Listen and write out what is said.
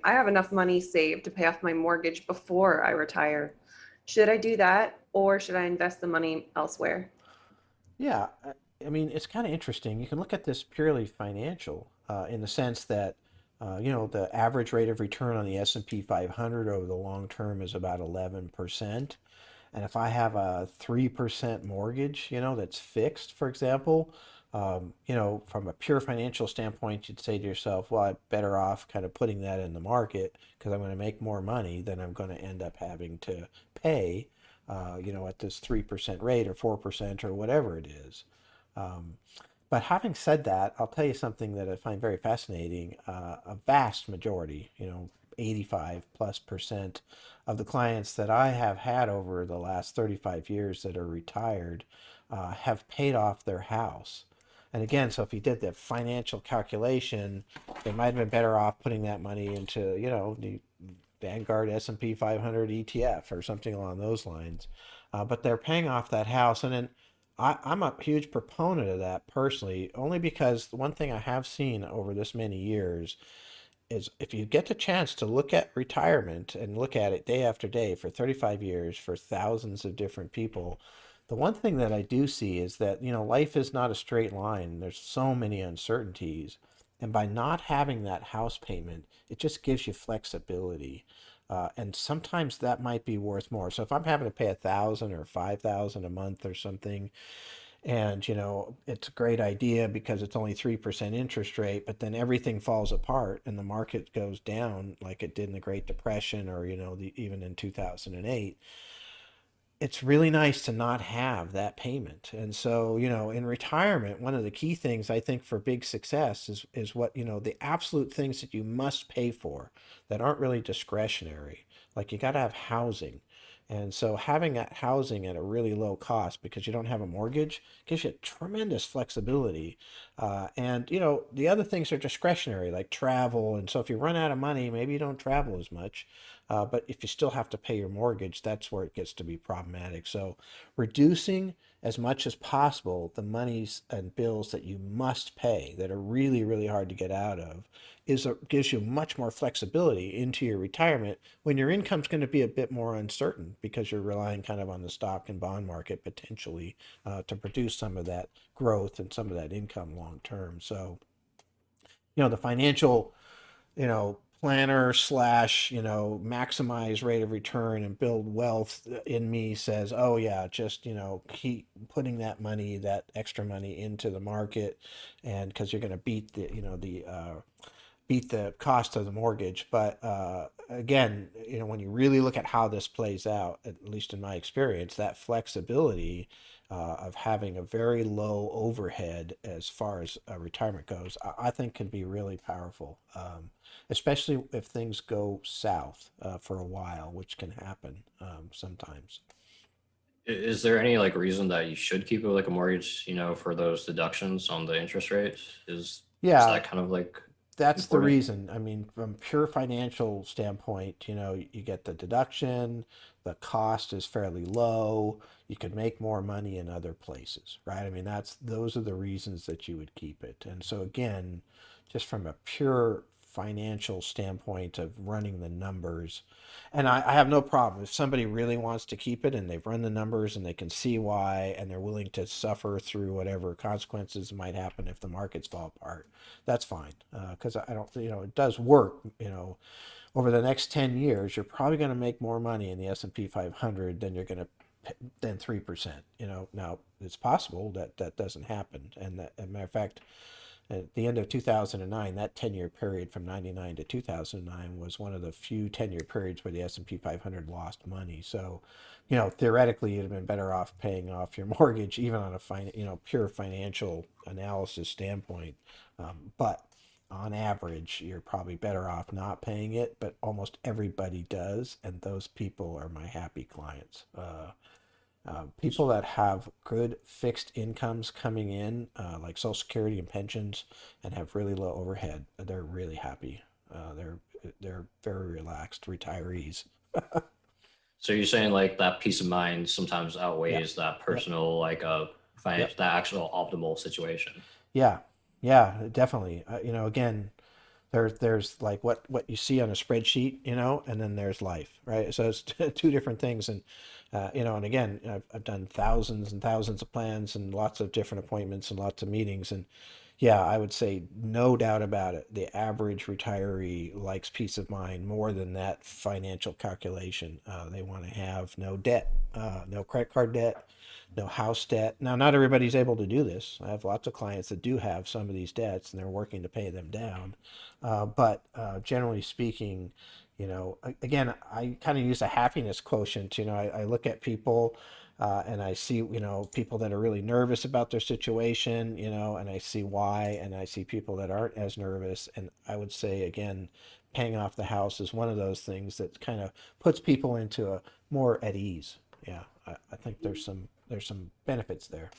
I have enough money saved to pay off my mortgage before I retire. Should I do that or should I invest the money elsewhere? Yeah, I mean, it's kind of interesting. You can look at this purely financial in the sense that, the average rate of return on the S&P 500 over the long term is about 11%. And if I have a 3% mortgage, that's fixed, for example, from a pure financial standpoint, you'd say to yourself, well, I'm better off kind of putting that in the market because I'm going to make more money than I'm going to end up having to pay, at this 3% rate or 4% or whatever it is. Um, but having said that, I'll tell you something that I find very fascinating. A vast majority, 85 plus percent of the clients that I have had over the last 35 years that are retired have paid off their house. And again, so if you did the financial calculation, they might have been better off putting that money into, the Vanguard S&P 500 ETF or something along those lines. But they're paying off that house. And then I'm a huge proponent of that personally, only because one thing I have seen over this many years is if you get the chance to look at retirement and look at it day after day for 35 years for thousands of different people, the one thing that I do see is that, life is not a straight line. There's so many uncertainties. And by not having that house payment, it just gives you flexibility. And sometimes that might be worth more. So if I'm having to pay 1,000 or 5,000 a month or something, and, it's a great idea because it's only 3% interest rate, but then everything falls apart and the market goes down like it did in the Great Depression or, even in 2008. It's really nice to not have that payment. And so, in retirement, one of the key things I think for big success is what, the absolute things that you must pay for that aren't really discretionary. Like you got to have housing. And so having that housing at a really low cost because you don't have a mortgage gives you tremendous flexibility. And, the other things are discretionary, like travel. And so if you run out of money, maybe you don't travel as much. But if you still have to pay your mortgage, that's where it gets to be problematic. So reducing as much as possible the monies and bills that you must pay that are really, really hard to get out of gives you much more flexibility into your retirement when your income's going to be a bit more uncertain because you're relying kind of on the stock and bond market potentially to produce some of that growth and some of that income long term. So, the financial planner slash, maximize rate of return and build wealth in me says, oh yeah, just, keep putting that extra money into the market and because you're going to beat the cost of the mortgage. But again, when you really look at how this plays out, at least in my experience, that flexibility of having a very low overhead as far as retirement goes, I think can be really powerful, especially if things go south for a while, which can happen sometimes. Is there any like reason that you should keep it like a mortgage, for those deductions on the interest rates? Is Yeah, that kind of like that's the important? reason. I mean, from pure financial standpoint, you get the deduction, the cost is fairly low, you can make more money in other places, right? I mean, those are the reasons that you would keep it. And so again, just from a pure financial standpoint of running the numbers, and I have no problem if somebody really wants to keep it and they've run the numbers and they can see why and they're willing to suffer through whatever consequences might happen if the markets fall apart, that's fine. Because I don't, it does work. Over the next 10 years, you're probably going to make more money in the S&P 500 than you're going to than 3%. Now it's possible that that doesn't happen. And that, as a matter of fact, at the end of 2009, that 10-year period from 99 to 2009 was one of the few 10-year periods where the S&P 500 lost money. So, theoretically, you'd have been better off paying off your mortgage, even on a pure financial analysis standpoint. But on average, you're probably better off not paying it, but almost everybody does, and those people are my happy clients. People that have good fixed incomes coming in, like Social Security and pensions, and have really low overhead, they're really happy. They're very relaxed retirees. So you're saying like that peace of mind sometimes Yeah. outweighs that Yep. personal like Yep. that actual optimal situation. Yeah. Yeah. Definitely. Again, there's like what you see on a spreadsheet, and then there's life, right? So it's two different things. And and again, I've done thousands and thousands of plans and lots of different appointments and lots of meetings. And yeah, I would say no doubt about it, the average retiree likes peace of mind more than that financial calculation. They want to have no debt, no credit card debt, no house debt. Now, not everybody's able to do this. I have lots of clients that do have some of these debts and they're working to pay them down. But generally speaking, again, I kind of use a happiness quotient. I look at people and I see, people that are really nervous about their situation, and I see why, and I see people that aren't as nervous. And I would say, again, paying off the house is one of those things that kind of puts people into a more at ease. Yeah, I think there's some benefits there.